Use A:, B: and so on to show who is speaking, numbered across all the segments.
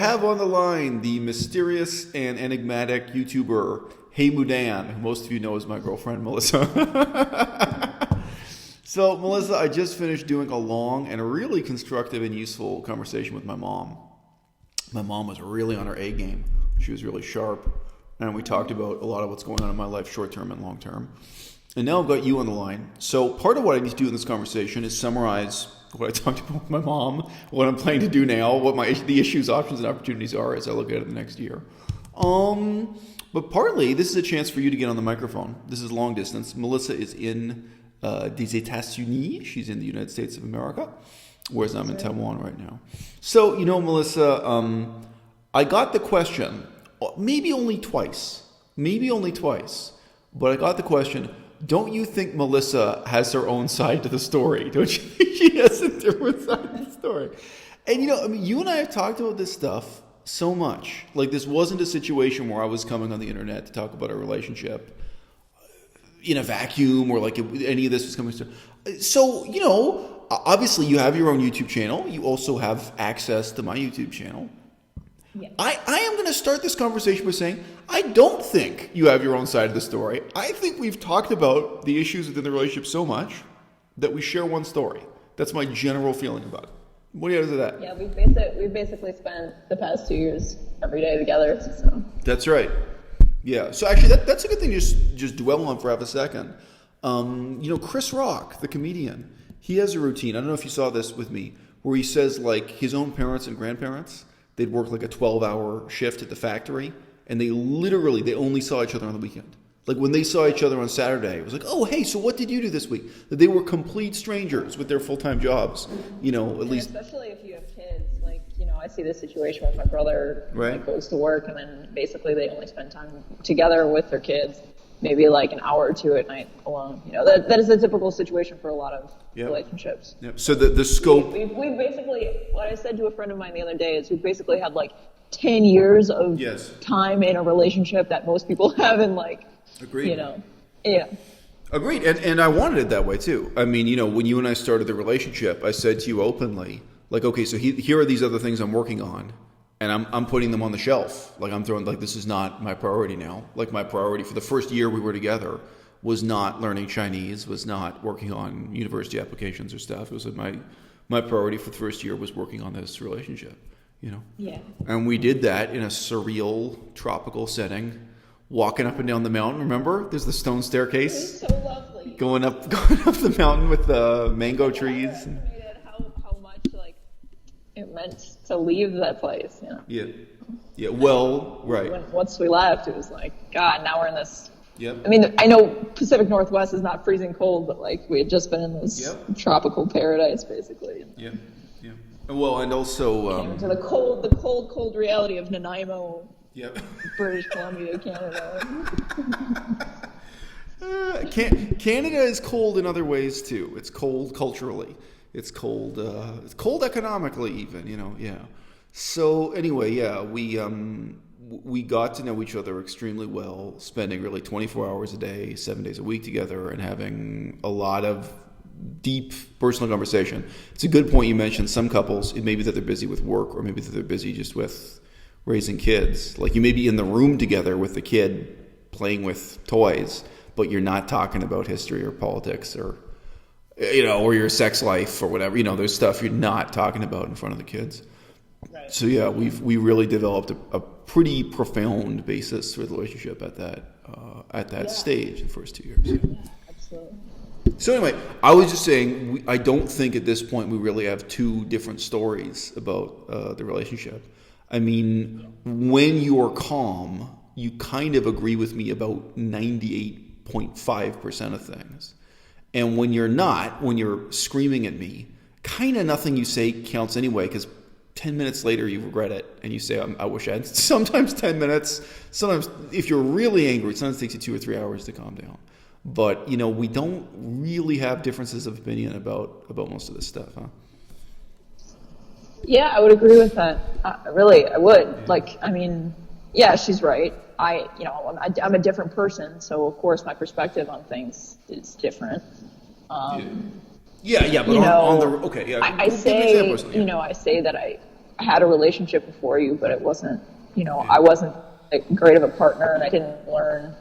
A: have on the line the mysterious and enigmatic YouTuber Hey Mudan, who most of you know as my girlfriend Melissa. So Melissa, I just finished doing a long and really constructive and useful conversation with my mom. My mom was really on her A game. She was really sharp, and we talked about a lot of what's going on in my life, short term and long term. And now I've got you on the line. So part of what I need to do in this conversation is summarize what I talked about with my mom, what I'm planning to do now, what the issues, options, and opportunities are as I look at it the next year. But partly, this is a chance for you to get on the microphone. This is long distance. Melissa is in des États-Unis. She's in the United States of America, whereas I'm in Taiwan right now. So, Melissa, I got the question, maybe only twice, but I got the question, don't you think Melissa has her own side to the story? Don't you think she has a different side to the story? And, you and I have talked about this stuff so much. Like, this wasn't a situation where I was coming on the internet to talk about our relationship in a vacuum, or like any of this was coming to. So, obviously you have your own YouTube channel. You also have access to my YouTube channel. Yeah. I am going to start this conversation by saying, I don't think you have your own side of the story. I think we've talked about the issues within the relationship so much that we share one story. That's my general feeling about it. What do you have to that?
B: Yeah, we've basically spent the past 2 years every day together. So.
A: That's right. Yeah. So actually, that's a good thing to just dwell on for half a second. Chris Rock, the comedian, he has a routine. I don't know if you saw this with me, where he says like his own parents and grandparents, they'd work like a 12-hour shift at the factory, and they only saw each other on the weekend. Like when they saw each other on Saturday, it was like, oh, hey, so what did you do this week? That they were complete strangers with their full-time jobs, at least.
B: Especially if you have kids, I see this situation with my brother,
A: right.
B: That goes to work, and then basically they only spend time together with their kids, maybe like an hour or two at night alone. That is a typical situation for a lot of relationships.
A: Yep. So the scope.
B: We basically, what I said to a friend of mine the other day is we basically had like 10 years of time in a relationship that most people have in
A: Agreed.
B: Yeah.
A: Agreed. And I wanted it that way too. I mean, when you and I started the relationship, I said to you openly, like, okay, so here are these other things I'm working on, and I'm putting them on the shelf. Like I'm throwing, this is not my priority now. Like my priority for the first year we were together was not learning Chinese, was not working on university applications or stuff. It was my priority for the first year was working on this relationship,
B: Yeah.
A: And we did that in a surreal tropical setting, walking up and down the mountain. Remember, there's the stone staircase.
B: It was so lovely.
A: Going up the mountain with the mango trees.
B: How much it meant to leave that place.
A: Yeah. Well, right.
B: Once we left, it was like, God, now we're in this.
A: Yep.
B: I mean, I know Pacific Northwest is not freezing cold, but we had just been in this tropical paradise, basically.
A: Yeah. Well, and also
B: came to the cold reality of Nanaimo.
A: Yep.
B: British Columbia, Canada.
A: Canada is cold in other ways too. It's cold culturally. It's cold. It's cold economically, even. Yeah. So anyway, we got to know each other extremely well, spending really 24 hours a day, 7 days a week together, and having a lot of deep personal conversation. It's a good point you mentioned. Some couples, it may be that they're busy with work, or maybe that they're busy just with raising kids. Like you may be in the room together with the kid playing with toys, but you're not talking about history or politics or or your sex life or whatever. There's stuff you're not talking about in front of the kids.
B: Right.
A: So we really developed a pretty profound basis for the relationship at that stage, the first 2 years.
B: Yeah, absolutely.
A: So anyway, I was just saying, I don't think at this point we really have two different stories about the relationship. I mean, when you're calm, you kind of agree with me about 98.5% of things. And when you're not, when you're screaming at me, kind of nothing you say counts anyway, because 10 minutes later you regret it and you say, I wish I had. Sometimes 10 minutes, sometimes if you're really angry, sometimes it takes you 2 or 3 hours to calm down. But, we don't really have differences of opinion about most of this stuff, huh?
B: Yeah, I would agree with that. Really, I would. Yeah. She's right. I'm a different person, so of course my perspective on things is different.
A: But I say
B: that had a relationship before you, but it wasn't, I wasn't great of a partner, and I didn't learn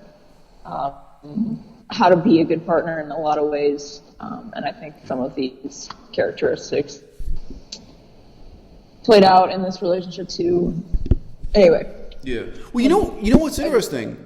B: how to be a good partner in a lot of ways. And I think some of these characteristics played out in this relationship too. Anyway.
A: Yeah. Well, you know what's interesting?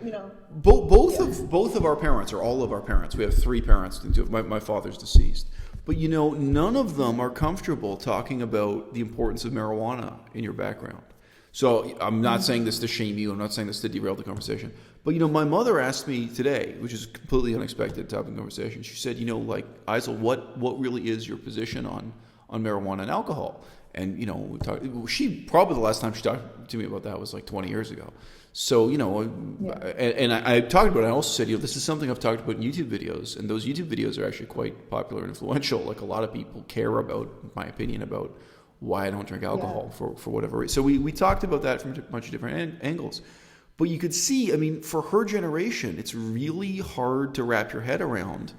A: Both of our parents, or all of our parents, we have 3 parents. My father's deceased. But none of them are comfortable talking about the importance of marijuana in your background. So I'm not saying this to shame you. I'm not saying this to derail the conversation. But my mother asked me today, which is completely unexpected topic of conversation. She said, Isel, what really is your position on marijuana and alcohol? And we talked. She probably the last time she talked to me about that was like 20 years ago. So and I talked about it. I also said, this is something I've talked about in YouTube videos, and those YouTube videos are actually quite popular and influential. Like, a lot of people care about my opinion about why I don't drink alcohol for whatever reason. So we talked about that from a bunch of different angles. But you could see, for her generation, it's really hard to wrap your head around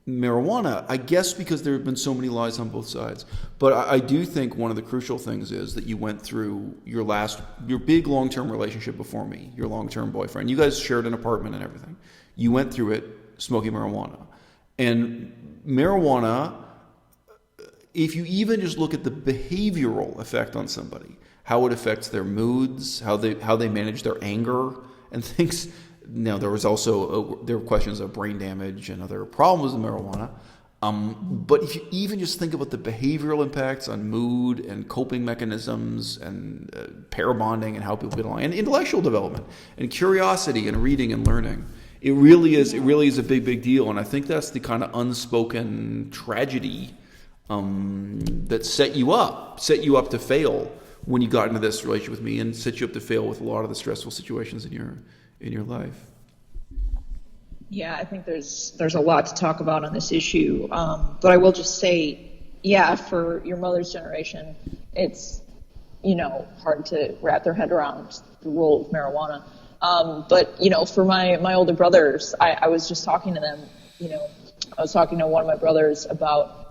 A: marijuana, I guess, because there have been so many lies on both sides. But I do think one of the crucial things is that you went through your big long-term relationship before me, your long-term boyfriend. You guys shared an apartment and everything. You went through it smoking marijuana. And marijuana, if you even just look at the behavioral effect on somebody, how it affects their moods, how they manage their anger and things. Now, there were questions of brain damage and other problems with marijuana. But if you even just think about the behavioral impacts on mood and coping mechanisms and pair bonding and how people get along, and intellectual development and curiosity and reading and learning, it really is a big deal. And I think that's the kind of unspoken tragedy that set you up to fail when you got into this relationship with me, and set you up to fail with a lot of the stressful situations in your life.
B: Yeah, I think there's a lot to talk about on this issue. But I will just say, for your mother's generation, it's, hard to wrap their head around the role of marijuana. But, for my older brothers, I was just talking to them, I was talking to one of my brothers about,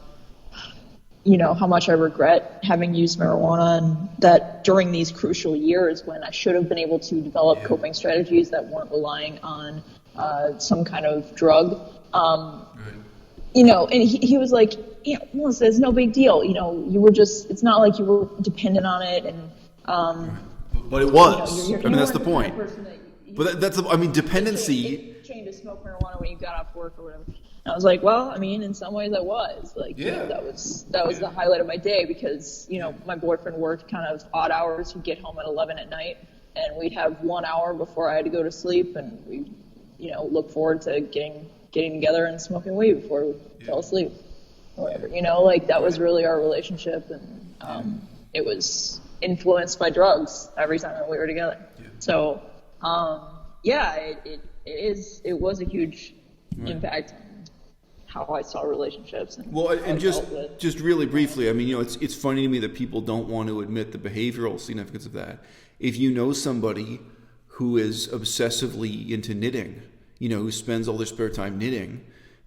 B: how much I regret having used marijuana, and that during these crucial years when I should have been able to develop coping strategies that weren't relying on some kind of drug, and he was like, Melissa, it's no big deal. You were it's not like you were dependent on it. And
A: but it was. That's the point. But
B: that's
A: dependency.
B: Chained to smoke marijuana when you got off work or whatever. And I was like, well, in some ways I was. That was the highlight of my day, because, my boyfriend worked kind of odd hours. He'd get home at 11 at night, and we'd have 1 hour before I had to go to sleep, and we, look forward to getting together and smoking weed before we fell asleep or whatever. That was really our relationship, and it was influenced by drugs every time that we were together. So, it was a huge impact on how I saw relationships.
A: And just really briefly, it's funny to me that people don't want to admit the behavioral significance of that. If you know somebody who is obsessively into knitting, who spends all their spare time knitting,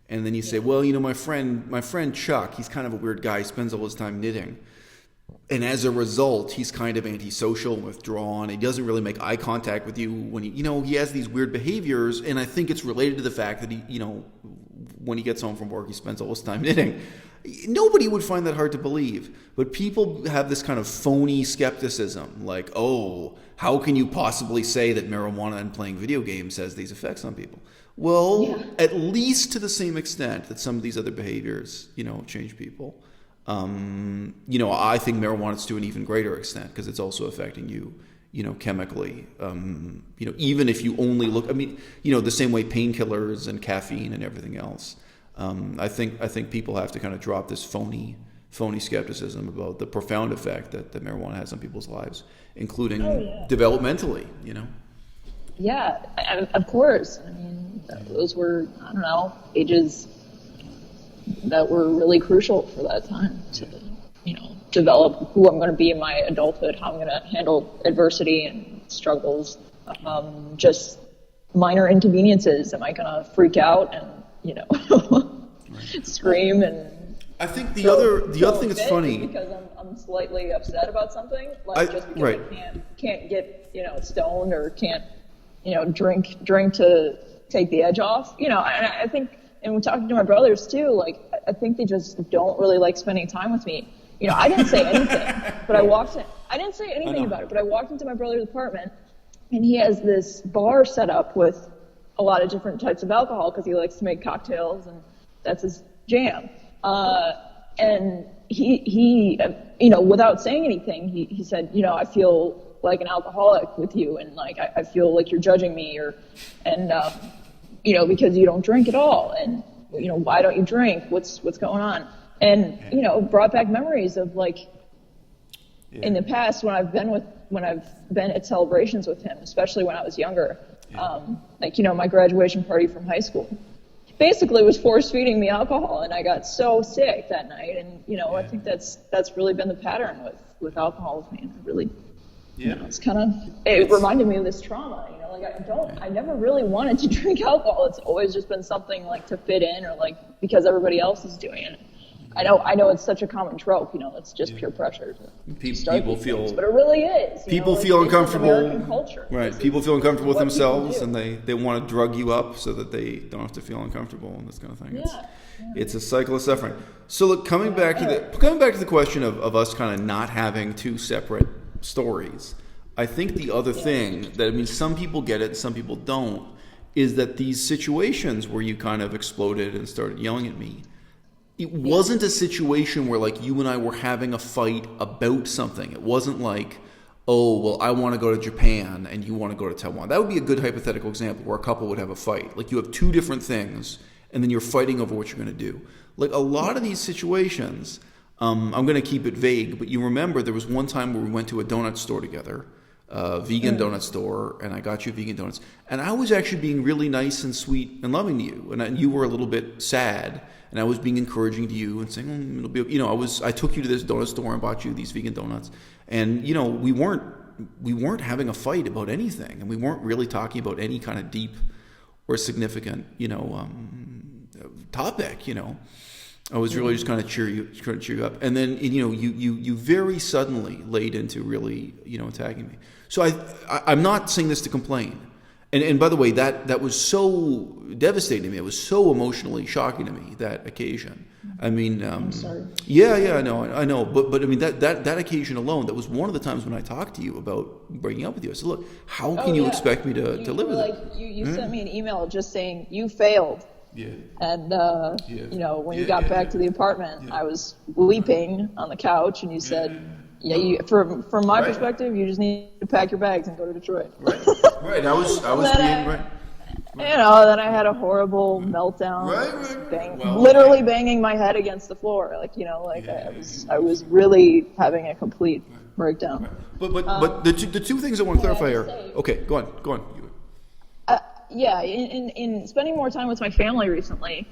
A: and then you say, well, my friend Chuck, he's kind of a weird guy, he spends all his time knitting. And as a result, he's kind of antisocial and withdrawn. He doesn't really make eye contact with you when he has these weird behaviors. And I think it's related to the fact that he, when he gets home from work, he spends all his time knitting. Nobody would find that hard to believe. But people have this kind of phony skepticism, like, oh, how can you possibly say that marijuana and playing video games has these effects on people? Well, at least to the same extent that some of these other behaviors, change people. I think marijuana to an even greater extent, because it's also affecting you, chemically. Even if you only look, the same way painkillers and caffeine and everything else. I think people have to kind of drop this phony skepticism about the profound effect that marijuana has on people's lives, including developmentally.
B: Yeah, of course. Those were, ages that were really crucial for that time to, develop who I'm going to be in my adulthood, how I'm going to handle adversity and struggles, just minor inconveniences. Am I going to freak out and, scream and
A: I think the other thing that's funny,
B: because I'm slightly upset about something, like just because I can't get stoned or can't drink to take the edge off. And I think, and we're talking to my brothers too, like I think they just don't really like spending time with me. I didn't say anything, but I didn't say anything about it, but I walked into my brother's apartment, and he has this bar set up with a lot of different types of alcohol because he likes to make cocktails, and that's his jam. And he without saying anything, he said, I feel like an alcoholic with you, and like I feel like you're judging me, because you don't drink at all, and why don't you drink? What's going on? And brought back memories of like in the past when I've been at celebrations with him, especially when I was younger. My graduation party from high school. Basically was force feeding me alcohol, and I got so sick that night, and I think that's really been the pattern with alcohol with me, and it reminded me of this trauma, I never really wanted to drink alcohol. It's always just been something like to fit in, or like because everybody else is doing it. I know it's such a common trope, it's just pure pressure to
A: people feel
B: things, but it really is.
A: People feel uncomfortable.
B: American culture.
A: Right. People feel uncomfortable with themselves, and they want to drug you up so that they don't have to feel uncomfortable and this kind of thing. It's a cycle of suffering. So look, coming back to the question of us kind of not having two separate stories, I think the other thing that, some people get it and some people don't, is that these situations where you kind of exploded and started yelling at me, it wasn't a situation where like you and I were having a fight about something. It wasn't like, oh, well, I want to go to Japan and you want to go to Taiwan. That would be a good hypothetical example where a couple would have a fight. Like you have two different things and then you're fighting over what you're going to do. Like a lot of these situations, I'm going to keep it vague, but you remember there was one time where we went to a donut store together, a vegan donut store, and I got you vegan donuts. And I was actually being really nice and sweet and loving to you. And you were a little bit sad. And I was being encouraging to you and saying, it'll be, I took you to this donut store and bought you these vegan donuts. And, we weren't having a fight about anything. And we weren't really talking about any kind of deep or significant, topic, I was really just trying to cheer you up. And then, you very suddenly laid into really, attacking me. So I'm not saying this to complain. And by the way, that was so devastating to me. It was so emotionally shocking to me, that occasion. I'm sorry. Yeah, I know. But that occasion alone, that was one of the times when I talked to you about breaking up with you. I said, look, how can you expect me to live with it?
B: You sent me an email just saying you failed. Yeah. And when you got back to the apartment, I was weeping on the couch, and you said. From my perspective, you just need to pack your bags and go to Detroit. Right. I was being right. Then I had a horrible meltdown. Literally banging my head against the floor. I was really having a complete breakdown.
A: But the two things I want to clarify here. Okay, go on.
B: In spending more time with my family recently,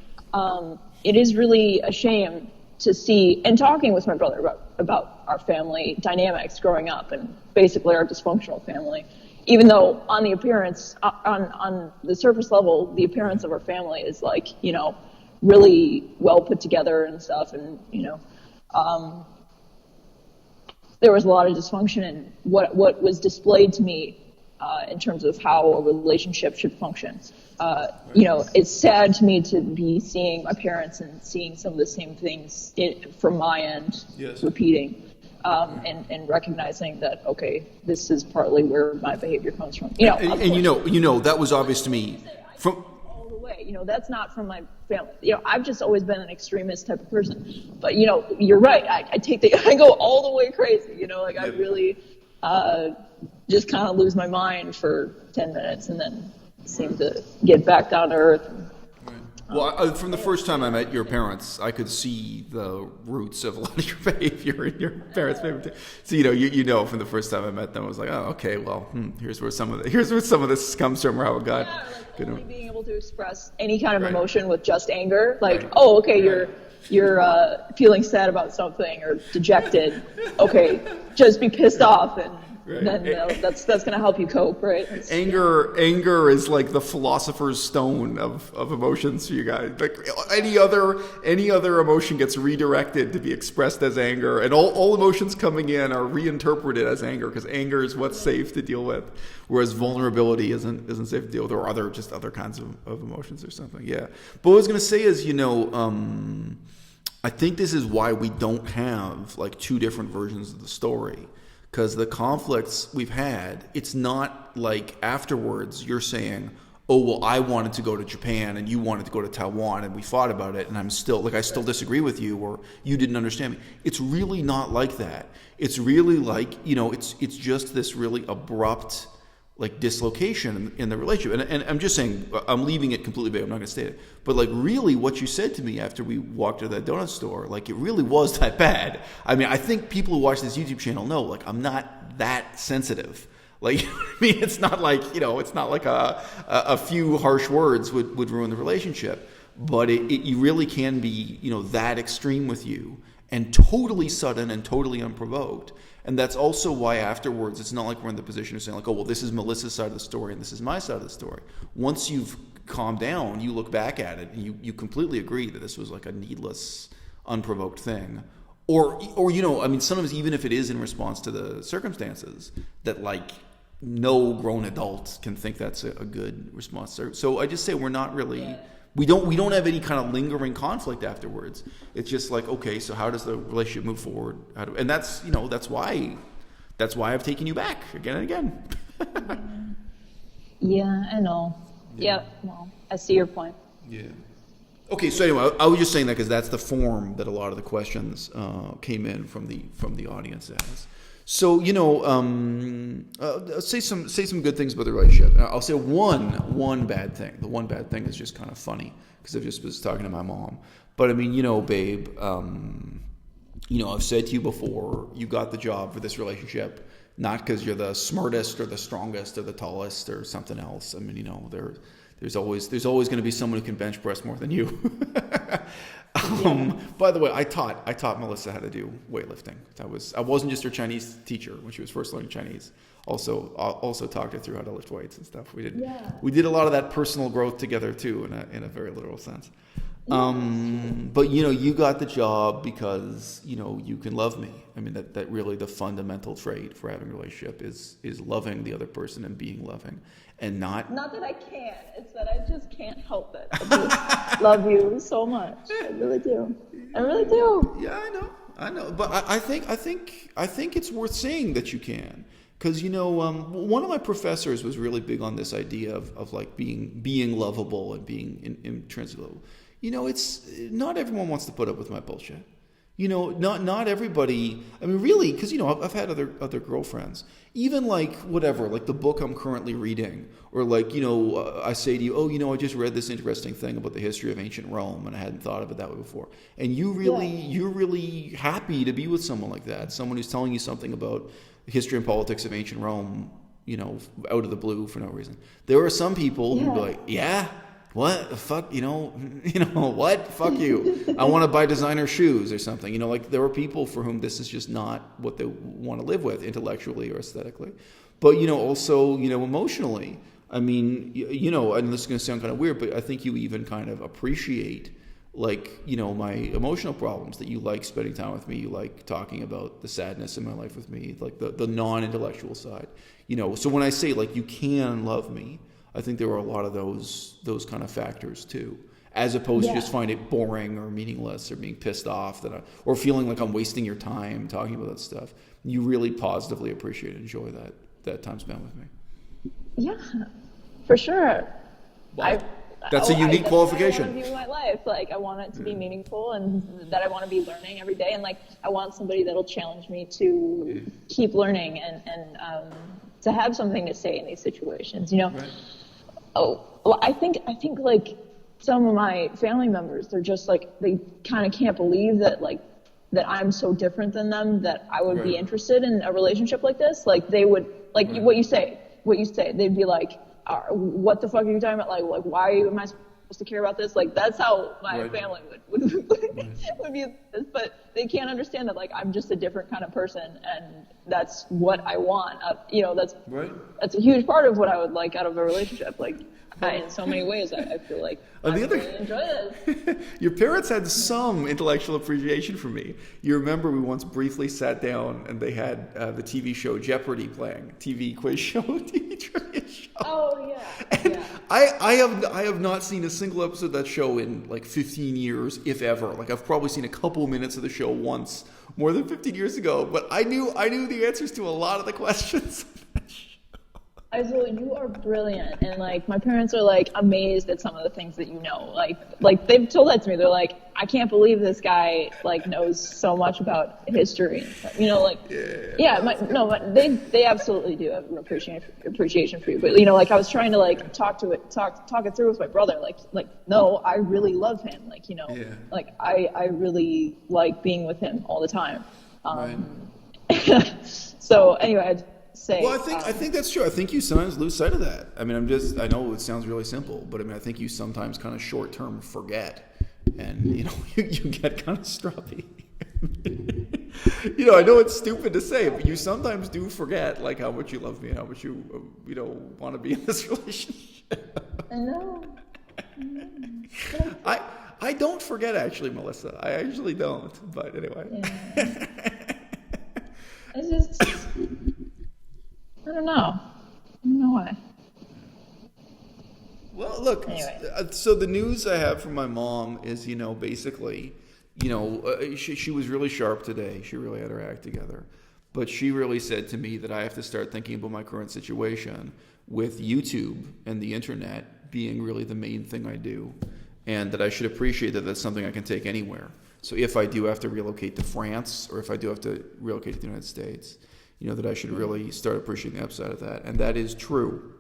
B: it is really a shame to see, and talking with my brother about our family dynamics growing up and basically our dysfunctional family, even though on the appearance, on the surface level, the appearance of our family is like, really well put together and stuff. And, there was a lot of dysfunction in what was displayed to me in terms of how a relationship should function. It's sad to me to be seeing my parents and seeing some of the same things from my end repeating, and recognizing that, okay, this is partly where my behavior comes from.
A: That was obvious to me from
B: all the way. That's not from my family. I've just always been an extremist type of person. But you're right. I go all the way crazy. I really just kind of lose my mind for 10 minutes and then seem to get back down to earth.
A: Right. Well, from the first time I met your parents, I could see the roots of a lot of your behavior in your parents' behavior. So from the first time I met them, I was like, oh, okay, well, here's where some of this comes from. How God,
B: only being able to express any kind of emotion with just anger, oh, okay, you're feeling sad about something or dejected. Okay, just be pissed off and
A: Right.
B: then that's going to help you cope, right?
A: Anger is like the philosopher's stone of emotions for you guys. Like any other emotion gets redirected to be expressed as anger, and all emotions coming in are reinterpreted as anger, because anger is what's safe to deal with, whereas vulnerability isn't safe to deal with, or other kinds of emotions or something. Yeah. But what I was going to say is, I think this is why we don't have like two different versions of the story. Because the conflicts we've had, it's not like afterwards you're saying, oh, well, I wanted to go to Japan and you wanted to go to Taiwan and we fought about it and I still disagree with you, or you didn't understand me. It's really not like that. It's really like, it's just this really abrupt like dislocation in the relationship. And I'm just saying, I'm leaving it completely vague. I'm not going to state it. But like really what you said to me after we walked to that donut store, like it really was that bad. I mean, I think people who watch this YouTube channel know, like I'm not that sensitive. Like, I mean, it's not like, it's not like a few harsh words would ruin the relationship. But you really can be, that extreme with you and totally sudden and totally unprovoked. And that's also why afterwards, it's not like we're in the position of saying like, oh, well, this is Melissa's side of the story and this is my side of the story. Once you've calmed down, you look back at it and you completely agree that this was like a needless, unprovoked thing. Or sometimes even if it is in response to the circumstances, that like no grown adult can think that's a good response. So I just say we're not really... We don't have any kind of lingering conflict afterwards. It's just like, okay, so how does the relationship move forward? And that's why I've taken you back again and again.
B: Yeah, I know. Yeah, well, I see your point.
A: Yeah. Okay, so anyway, I was just saying that because that's the form that a lot of the questions came in from the audience as. So say some good things about the relationship. I'll say one bad thing. The one bad thing is just kind of funny because I just was talking to my mom. But I mean, babe, I've said to you before, you got the job for this relationship not because you're the smartest or the strongest or the tallest or something else. I mean, there's always going to be someone who can bench press more than you. By the way, I taught Melissa how to do weightlifting. I wasn't just her Chinese teacher when she was first learning Chinese. Also talked her through how to lift weights and stuff. We did a lot of that personal growth together too, in a very literal sense. But you got the job because you can love me. I mean that really the fundamental trait for having a relationship is loving the other person and being loving. And not
B: that I can't, it's that I just can't help it. I just love you so much. I really do.
A: Yeah, I know. But I think it's worth saying that you can. Because one of my professors was really big on this idea of like being lovable and being intrinsically lovable. It's not everyone wants to put up with my bullshit. Not everybody. I mean, really, because I've had other girlfriends. Even like whatever, like the book I'm currently reading, or like I say to you, oh, I just read this interesting thing about the history of ancient Rome, and I hadn't thought of it that way before. And you're really happy to be with someone like that, someone who's telling you something about the history and politics of ancient Rome, out of the blue for no reason. There are some people who be like, yeah. What the fuck, what? Fuck you. I want to buy designer shoes or something. Like there are people for whom this is just not what they want to live with intellectually or aesthetically. But, also, emotionally. I mean, and this is going to sound kind of weird, but I think you even kind of appreciate, like, my emotional problems, that you like spending time with me. You like talking about the sadness in my life with me, like the non-intellectual side. So when I say, like, you can love me, I think there were a lot of those kind of factors too, as opposed to just find it boring or meaningless or being pissed off or feeling like I'm wasting your time talking about that stuff. You really positively appreciate and enjoy that time spent with me.
B: Yeah, for sure.
A: Wow. That's a unique qualification.
B: I want to view my life. Like I want it to be meaningful, and that I want to be learning every day, and like I want somebody that'll challenge me to keep learning and to have something to say in these situations. Right. Oh, well, I think like some of my family members, they're just like, they kind of can't believe that I'm so different than them, that I would be interested in a relationship like this. Like they would, what you say, they'd be like, what the fuck are you talking about? Like why am I supposed to care about this? Like, that's how my
A: Right.
B: family would view this. But they can't understand that, like, I'm just a different kind of person, and that's what I want.
A: Right.
B: That's a huge part of what I would like out of a relationship. Like, in so many ways, I feel like I really enjoy this.
A: Your parents had some intellectual appreciation for me. You remember we once briefly sat down and they had the TV show Jeopardy playing, TV quiz show, TV trivia show.
B: Oh yeah.
A: And
B: Yeah.
A: I have not seen a single episode of that show in like 15 years, if ever. Like I've probably seen a couple minutes of the show once, more than 15 years ago. But I knew the answers to a lot of the questions.
B: You are brilliant, and like my parents are like amazed at some of the things that you know. Like they've told that to me. They're like, I can't believe this guy like knows so much about history. You know, like but they absolutely do have an appreciation for you. But you know, like I was trying to like talk it through with my brother. Like no, I really love him. Like like I really like being with him all the time.
A: Right.
B: So anyway.
A: Well, I think that's true. I think you sometimes lose sight of that. I mean, I know it sounds really simple, but I mean, I think you sometimes kind of short-term forget, and you know, you get kind of stroppy. You know, I know it's stupid to say, but you sometimes do forget like how much you love me and how much you want to be in this relationship.
B: I know.
A: I don't forget actually, Melissa. I actually don't. But anyway.
B: Yeah. It's just. I don't know why.
A: Well, look,
B: Anyway.
A: So the news I have from my mom is, basically, she was really sharp today. She really had her act together. But she really said to me that I have to start thinking about my current situation with YouTube and the internet being really the main thing I do, and that I should appreciate that that's something I can take anywhere. So if I do have to relocate to France, or if I do have to relocate to the United States, that I should really start appreciating the upside of that. And that is true.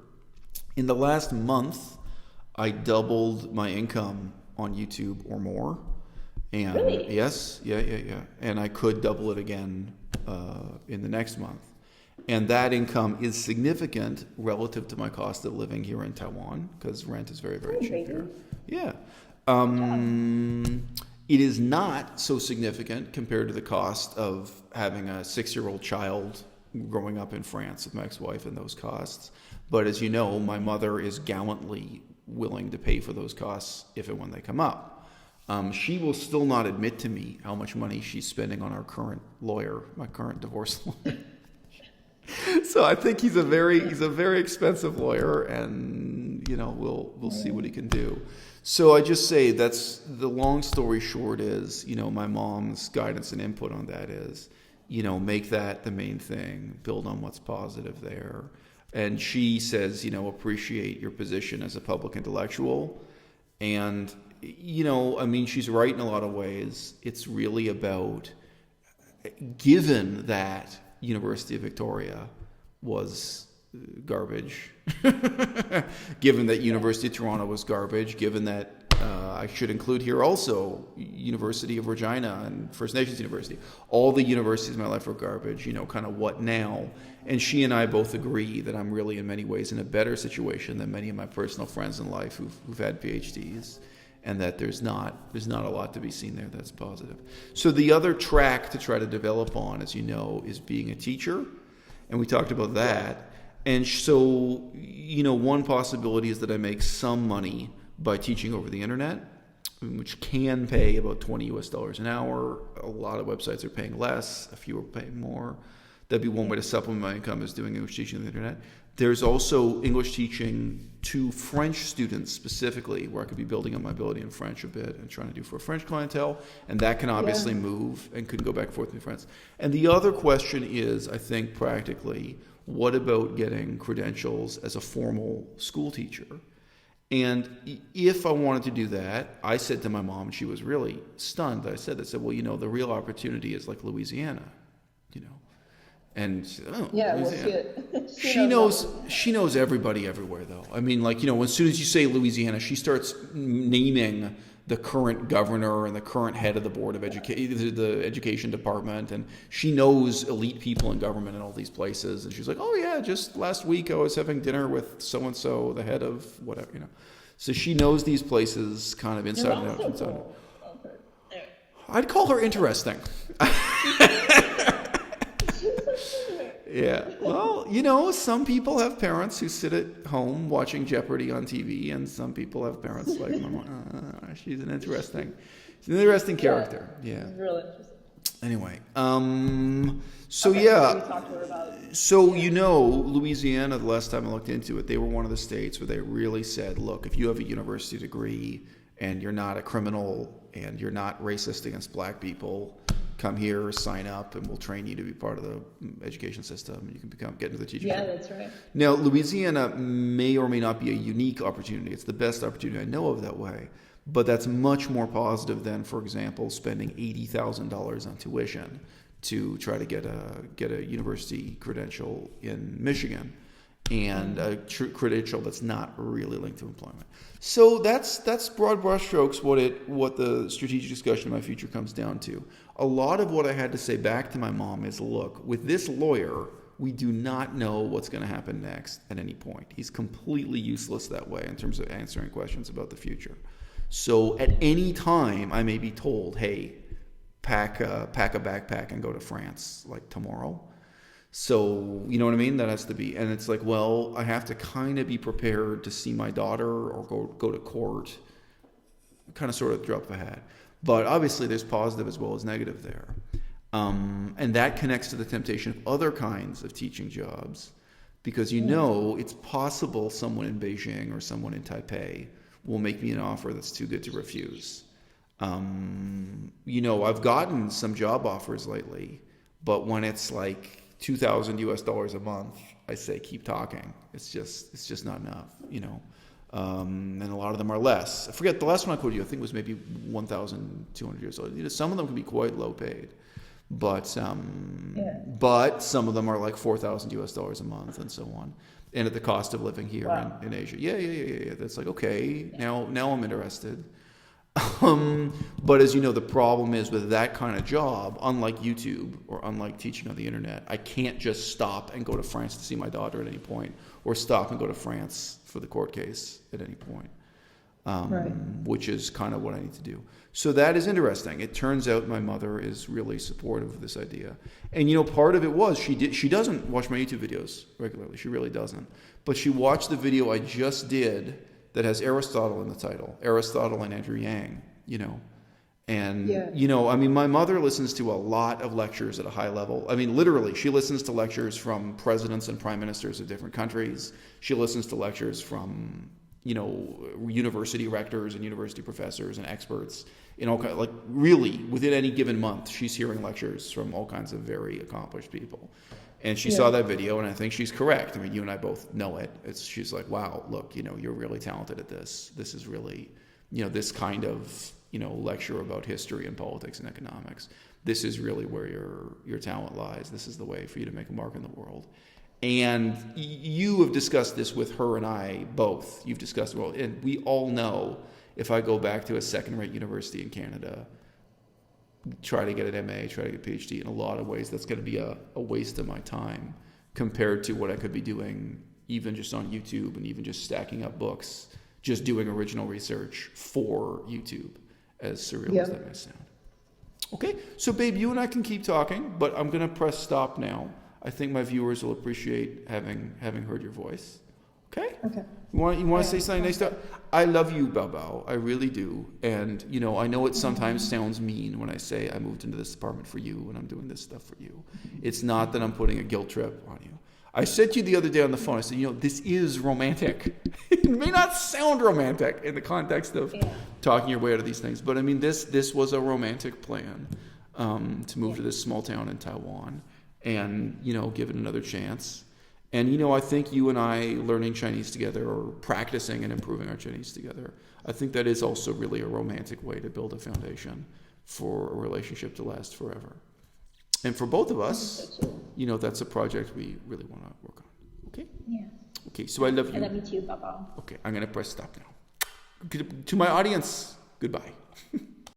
A: In the last month, I doubled my income on YouTube or more. And
B: really?
A: Yes, yeah. And I could double it again in the next month. And that income is significant relative to my cost of living here in Taiwan, because rent is very, very cheap here. Yeah. It is not so significant compared to the cost of having a 6-year-old child growing up in France with my ex-wife and those costs. But as you know, my mother is gallantly willing to pay for those costs if and when they come up. She will still not admit to me how much money she's spending on our current lawyer, my current divorce lawyer. So I think he's a very expensive lawyer, and we'll see what he can do. So I just say that's the long story short is, my mom's guidance and input on that is, make that the main thing, build on what's positive there. And she says, appreciate your position as a public intellectual. And, she's right in a lot of ways. It's really about, given that University of Victoria was garbage, given that University of Toronto was garbage, given that I should include here also University of Regina and First Nations University. All the universities in my life were garbage, kind of what now? And she and I both agree that I'm really in many ways in a better situation than many of my personal friends in life who've had PhDs, and that there's not a lot to be seen there that's positive. So the other track to try to develop on, as you know, is being a teacher, and we talked about that. And so, one possibility is that I make some money by teaching over the internet, which can pay about $20 an hour. A lot of websites are paying less, a few are paying more. That'd be one way to supplement my income, is doing English teaching on the internet. There's also English teaching to French students specifically, where I could be building on my ability in French a bit and trying to do for a French clientele, and that can obviously move and could go back and forth with friends. And the other question is, I think practically, what about getting credentials as a formal school teacher? And if I wanted to do that, I said to my mom, and she was really stunned. I said, well, the real opportunity is like Louisiana, And she said, oh,
B: yeah,
A: well, she knows everybody everywhere, though. I mean, as soon as you say Louisiana, she starts naming the current governor and the current head of the board of education, the education department, and she knows elite people in government in all these places. And she's like, oh yeah, just last week I was having dinner with so and so, the head of whatever, So she knows these places kind of inside and out.
B: Also cool. Okay. Anyway.
A: I'd call her interesting. Yeah. Well, some people have parents who sit at home watching Jeopardy on TV, and some people have parents like my mom. She's an interesting character. Yeah.
B: It's really interesting.
A: Anyway,
B: So we talked to her about it.
A: So Louisiana, the last time I looked into it, they were one of the states where they really said, look, if you have a university degree and you're not a criminal and you're not racist against black people, come here, sign up, and we'll train you to be part of the education system. You can get into the teaching.
B: Yeah, that's right.
A: Now, Louisiana may or may not be a unique opportunity. It's the best opportunity I know of that way. But that's much more positive than, for example, spending $80,000 on tuition to try to get a university credential in Michigan, and a credential that's not really linked to employment. So that's broad brushstrokes what the strategic discussion of my future comes down to. A lot of what I had to say back to my mom is, look, with this lawyer, we do not know what's going to happen next at any point. He's completely useless that way in terms of answering questions about the future. So at any time, I may be told, hey, pack a backpack and go to France like tomorrow. So, you know what I mean? That has to be. And it's like, well, I have to kind of be prepared to see my daughter or go to court, kind of sort of drop a hat. But obviously there's positive as well as negative there. And that connects to the temptation of other kinds of teaching jobs, because it's possible someone in Beijing or someone in Taipei will make me an offer that's too good to refuse. I've gotten some job offers lately, but when it's like $2,000 a month, I say keep talking. It's just not enough, and a lot of them are less. I forget the last one I quoted you. I think it was maybe $1,200. Some of them can be quite low paid, but some of them are like $4,000 a month and so on, and at the cost of living here in Asia. Yeah. That's like, okay, now I'm interested. But as you know, the problem is with that kind of job, unlike YouTube or unlike teaching on the internet, I can't just stop and go to France to see my daughter at any point, or stop and go to France for the court case at any point, which is kind of what I need to do. So that is interesting. It turns out my mother is really supportive of this idea. And part of it was she doesn't watch my YouTube videos regularly. She really doesn't. But she watched the video I just did that has Aristotle in the title, Aristotle and Andrew Yang, And, my mother listens to a lot of lectures at a high level. Literally, she listens to lectures from presidents and prime ministers of different countries. She listens to lectures from, university rectors and university professors and experts in all kinds, like really within any given month, she's hearing lectures from all kinds of very accomplished people. And she saw that video, and I think she's correct. You and I both know it. She's like, wow, look, you're really talented at this. This is really, this kind of, lecture about history and politics and economics. This is really where your talent lies. This is the way for you to make a mark in the world. And you have discussed this with her and I both. You've discussed it, and we all know if I go back to a second-rate university in Canada, try to get an MA, try to get a PhD, in a lot of ways that's going to be a waste of my time compared to what I could be doing even just on YouTube and even just stacking up books, just doing original research for YouTube, as surreal as that may sound. Okay, so babe, you and I can keep talking, but I'm going to press stop now. I think my viewers will appreciate having heard your voice. Okay?
B: Okay.
A: You want to say something nice to? I love you, Bao. I really do. And, I know it sometimes sounds mean when I say I moved into this apartment for you and I'm doing this stuff for you. It's not that I'm putting a guilt trip on you. I said to you the other day on the phone, I said, this is romantic. It may not sound romantic in the context of talking your way out of these things, but this was a romantic plan to move to this small town in Taiwan and, give it another chance. And, I think you and I learning Chinese together or practicing and improving our Chinese together, I think that is also really a romantic way to build a foundation for a relationship to last forever. And for both of us, that's a project we really want to work on. Okay?
B: Yeah.
A: Okay, so I love you.
B: I love you too, Papa.
A: Okay, I'm going to press stop now. To my audience, goodbye.